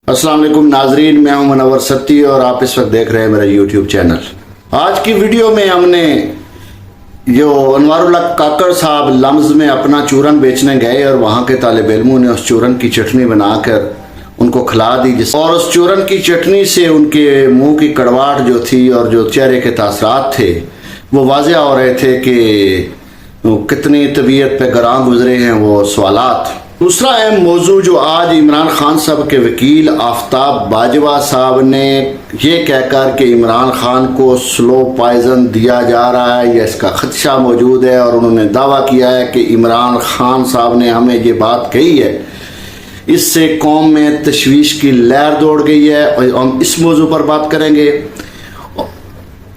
अस्सलाम वालेकुम नाजरीन, मैं हूं मुनव्वर सत्ती और आप इस वक्त देख रहे हैं मेरा यूट्यूब चैनल। आज की वीडियो में हमने जो अनवारुल्लाह काकड़ साहब लम्ज में अपना चूरन बेचने गए और वहाँ के तालिब इल्मों ने उस चूरन की चटनी बनाकर उनको खिला दी, और उस चूरन की चटनी से उनके मुंह की कड़वाहट जो थी और जो चेहरे के तासरात थे वो वाज़ेह हो रहे थे कि कितनी तबीयत पे गरां गुजरे हैं वो सवालात। दूसरा अहम मौजू जो आज इमरान खान साहब के वकील आफ्ताब बाजवा साहब ने ये कहकर कि इमरान खान को स्लो पॉइजन दिया जा रहा है या इसका खदशा मौजूद है, और उन्होंने दावा किया है कि इमरान खान साहब ने हमें ये बात कही है, इससे कौम में तशवीश की लहर दौड़ गई है और हम इस मौजू पर बात करेंगे।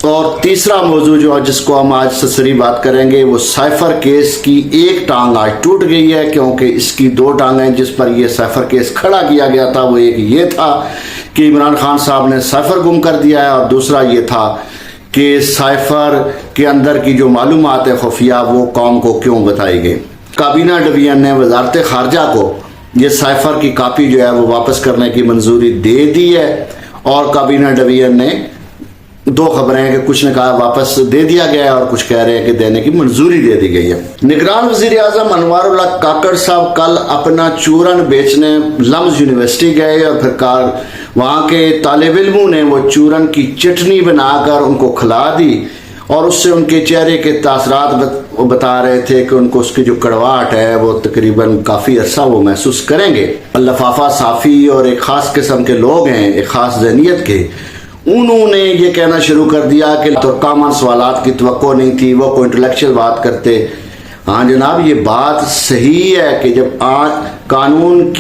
और तीसरा मौजू जो जिसको हम आज ससरी बात करेंगे वो साइफर केस की एक टांग आज टूट गई है, क्योंकि इसकी दो टांगें जिस पर यह साइफर केस खड़ा किया गया था वो एक ये था कि इमरान खान साहब ने साइफर गुम कर दिया है, और दूसरा ये था कि साइफर के अंदर की जो मालूमात है खुफिया वो कौम को क्यों बताई गई। काबीना डिवीजन ने वजारत खारजा को ये साइफर की कापी जो है वो वापस करने की मंजूरी दे दी है, और काबीना डिवीजन ने दो खबरें हैं कि कुछ ने कहा वापस दे दिया गया है और कुछ कह रहे हैं कि देने की मंजूरी दे दी गई है। निगरान वजीर आजम अनवारुल्लाह काकड़ साहब कल अपना चूरन बेचने लम्ज यूनिवर्सिटी गए और फिर वहाँ के तालिब इल्मों ने वो चूरन की चटनी बनाकर उनको खिला दी, और उससे उनके चेहरे के तासरात बता रहे थे कि उनको उसकी जो कड़वाहट है वो तकरीबन काफ़ी अरसा वो महसूस करेंगे। लफाफा साफ़ी और एक ख़ास किस्म के लोग हैं, एक ख़ास ज़हनियत के, उन्होंने ये कहना शुरू कर दिया कि तो कॉमन सवालात की तवक्को नहीं थी, वो कोई इंटेलेक्चुअल बात करते। हाँ जनाब, ये बात सही है कि जब आज कानून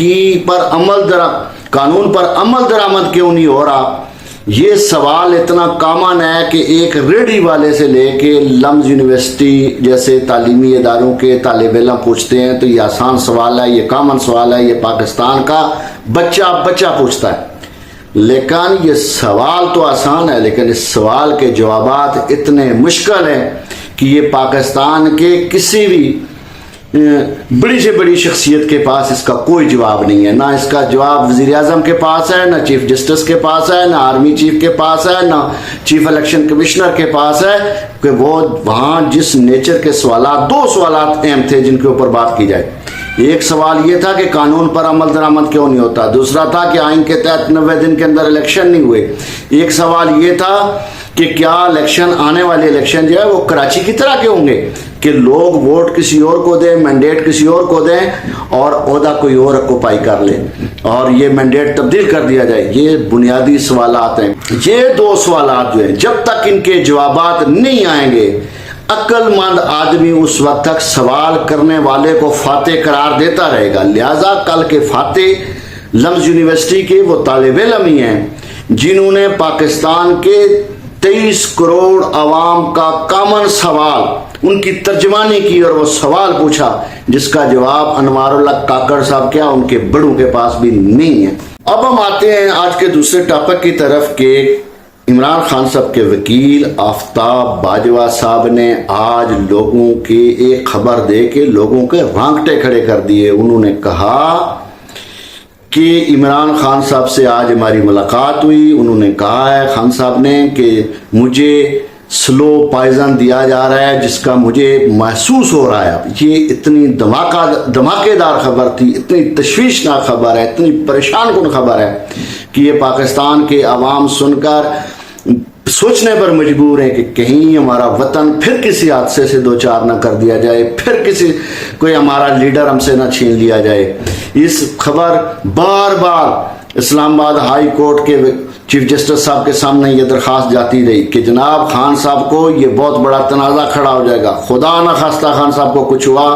पर अमल दरामद क्यों नहीं हो रहा, ये सवाल इतना कॉमन है कि एक रेडी वाले से लेके लम्ज यूनिवर्सिटी जैसे तालीमी इदारों के तालिब इल्म पूछते हैं तो ये आसान सवाल है, ये कॉमन सवाल है, ये पाकिस्तान का बच्चा पूछता है। लेकिन ये सवाल तो आसान है, लेकिन इस सवाल के जवाबात इतने मुश्किल हैं कि ये पाकिस्तान के किसी भी बड़ी से बड़ी शख्सियत के पास इसका कोई जवाब नहीं है। ना इसका जवाब वज़ीर आज़म के पास है, ना चीफ जस्टिस के पास है, ना आर्मी चीफ के पास है, ना चीफ इलेक्शन कमिश्नर के पास है, कि वो वहाँ जिस नेचर के सवालात, दो सवालात अहम थे जिनके ऊपर बात की जाए। एक सवाल ये था कि कानून पर अमल दरामद क्यों नहीं होता, दूसरा था कि आइन के तहत 90 दिन के अंदर इलेक्शन नहीं हुए, एक सवाल ये था कि क्या इलेक्शन आने वाले इलेक्शन जो है वो कराची की तरह के होंगे कि लोग वोट किसी और को दें, मैंडेट किसी और को दें और ओहदा कोई और ऑक्यूपाई कर ले और ये मैंडेट तब्दील कर दिया जाए। ये बुनियादी सवालात हैं। ये दो सवालात जो हैं जब तक इनके जवाबात नहीं आएंगे अक्लमंद आदमी उस वक्त तक सवाल करने वाले को फातेह करार देता रहेगा। लिहाजा कल के फातेह लम्ज यूनिवर्सिटी के वो तालिब इल्म ही हैं जिन्होंने पाकिस्तान के 23 करोड़ अवाम का कॉमन सवाल उनकी तर्जमानी की और वो सवाल पूछा जिसका जवाब अनवारुल्लाह काकड़ साहब क्या उनके बड़ों के पास भी नहीं है। अब हम आते हैं आज के दूसरे टॉपिक की तरफ के इमरान खान साहब के वकील आफ्ताब बाजवा साहब ने आज लोगों की एक खबर दे के लोगों के रोंगटे खड़े कर दिए। उन्होंने कहा कि इमरान खान साहब से आज हमारी मुलाकात हुई। उन्होंने कहा है खान साहब ने कि मुझे स्लो पॉइजन दिया जा रहा है जिसका मुझे महसूस हो रहा है। ये इतनी धमाकेदार खबर थी, इतनी तशवीशनाक खबर है, इतनी परेशान कुन खबर है कि ये पाकिस्तान के अवाम सुनकर सोचने पर मजबूर है कि कहीं हमारा वतन फिर किसी हादसे से दो चार न कर दिया जाए, फिर कोई हमारा लीडर हमसे न छीन लिया जाए। इस खबर बार बार इस्लामाबाद हाई कोर्ट के चीफ जस्टिस साहब के सामने ये दरख्वास्त जाती रही कि जनाब खान साहब को ये बहुत बड़ा तनाज़ा खड़ा हो जाएगा, खुदा न खास्ता खान साहब को कुछ हुआ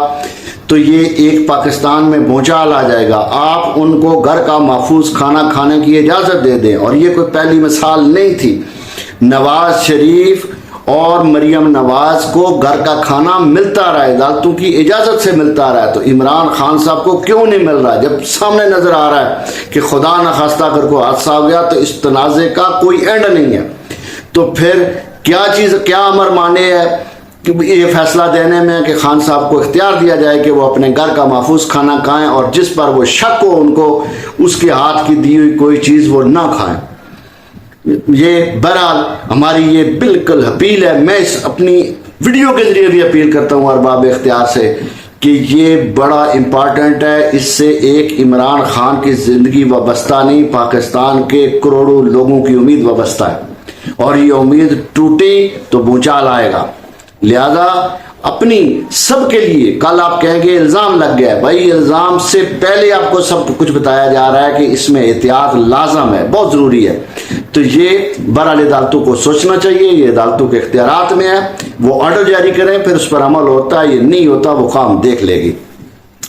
तो ये एक पाकिस्तान में भूचाल आ जाएगा, आप उनको घर का महफूज खाना खाने की इजाज़त दे दें। और ये कोई पहली मिसाल नहीं थी। नवाज शरीफ और मरियम नवाज को घर का खाना मिलता रहा है, अदालतों की इजाज़त से मिलता रहा है, तो इमरान खान साहब को क्यों नहीं मिल रहा है? जब सामने नज़र आ रहा है कि खुदा न खास्ता अगर कोई हादसा हो गया तो इस तनाज़े का कोई एंड नहीं है, तो फिर क्या अमर माने है کہ یہ فیصلہ دینے میں کہ خان صاحب کو اختیار دیا جائے کہ وہ اپنے گھر کا محفوظ کھانا کھائیں اور جس پر وہ شک ہو ان کو اس کے ہاتھ کی دی ہوئی کوئی چیز وہ نہ کھائیں. یہ بہرحال ہماری یہ بالکل اپیل ہے. میں اس اپنی ویڈیو کے ذریعے بھی اپیل کرتا ہوں ارباب اختیار سے کہ یہ بڑا امپارٹنٹ ہے. اس سے ایک عمران خان کی زندگی وابستہ نہیں، پاکستان کے کروڑوں لوگوں کی امید وابستہ ہے، اور یہ امید ٹوٹی تو بھونچال آئے گا. لہذا اپنی سب کے لیے، کل آپ کہیں گے الزام لگ گیا ہے، بھائی الزام سے پہلے آپ کو سب کچھ بتایا جا رہا ہے کہ اس میں احتیاط لازم ہے، بہت ضروری ہے. تو یہ بہرحال عدالتوں کو سوچنا چاہیے، یہ عدالتوں کے اختیارات میں ہے، وہ آرڈر جاری کریں، پھر اس پر عمل ہوتا ہے یہ نہیں ہوتا وہ قوم دیکھ لے گی.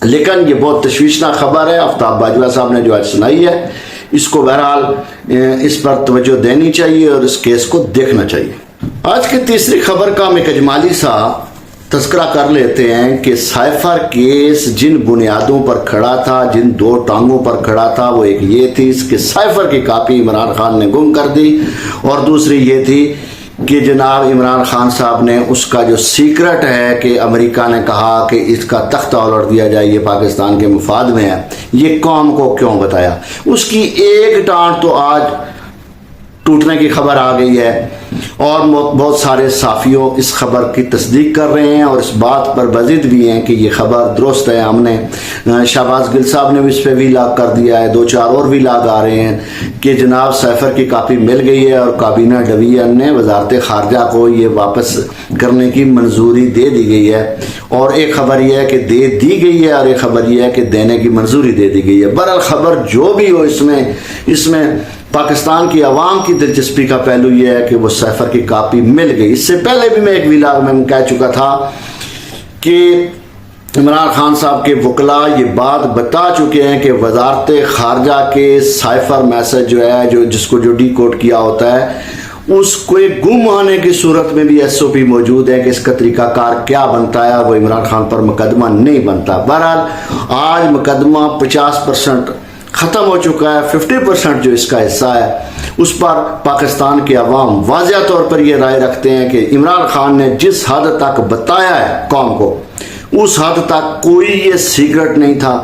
لیکن یہ بہت تشویشناک خبر ہے آفتاب باجوہ صاحب نے جو آج سنائی ہے، اس کو بہرحال اس پر توجہ دینی چاہیے اور اس کیس کو دیکھنا چاہیے. آج کی تیسری خبر کا ہم ایک اجمالی سا تذکرہ کر لیتے ہیں کہ سائفر کیس جن بنیادوں پر کھڑا تھا، جن دو ٹانگوں پر کھڑا تھا، وہ ایک یہ تھی کہ سائفر کی کاپی عمران خان نے گم کر دی، اور دوسری یہ تھی کہ جناب عمران خان صاحب نے اس کا جو سیکرٹ ہے کہ امریکہ نے کہا کہ اس کا تختہ الٹ دیا جائے، یہ پاکستان کے مفاد میں ہے، یہ قوم کو کیوں بتایا. اس کی ایک ٹانٹ تو آج ٹوٹنے کی خبر آ گئی ہے، اور بہت سارے صحافیوں اس خبر کی تصدیق کر رہے ہیں اور اس بات پر بزد بھی ہیں کہ یہ خبر درست ہے. ہم نے شہباز گل صاحب نے بھی اس پہ بھی لاگ کر دیا ہے، 2-4 اور بھی لاگ آ رہے ہیں کہ جناب سائفر کی کاپی مل گئی ہے اور کابینہ ڈویژن نے وزارت خارجہ کو یہ واپس کرنے کی منظوری دے دی گئی ہے. اور ایک خبر یہ ہے کہ دے دی گئی ہے، اور ایک خبر یہ ہے کہ دینے کی منظوری دے دی گئی ہے. بہرحال خبر جو بھی ہو، اس میں پاکستان کی عوام کی دلچسپی کا پہلو یہ ہے کہ وہ سائفر کی کاپی مل گئی. اس سے پہلے بھی میں ایک ویلاگ میں کہہ چکا تھا کہ عمران خان صاحب کے وکلاء یہ بات بتا چکے ہیں کہ وزارت خارجہ کے سائفر میسج جو ہے جس کو ڈی کوڈ کیا ہوتا ہے، اس کو گم ہونے کی صورت میں بھی ایس او پی موجود ہے کہ اس کا طریقہ کار کیا بنتا ہے، وہ عمران خان پر مقدمہ نہیں بنتا. بہرحال آج مقدمہ 50% ختم ہو چکا ہے. 50% جو اس کا حصہ ہے اس پر پاکستان کے عوام واضح طور پر یہ رائے رکھتے ہیں کہ عمران خان نے جس حد تک بتایا ہے قوم کو، اس حد تک کوئی یہ سیکرٹ نہیں تھا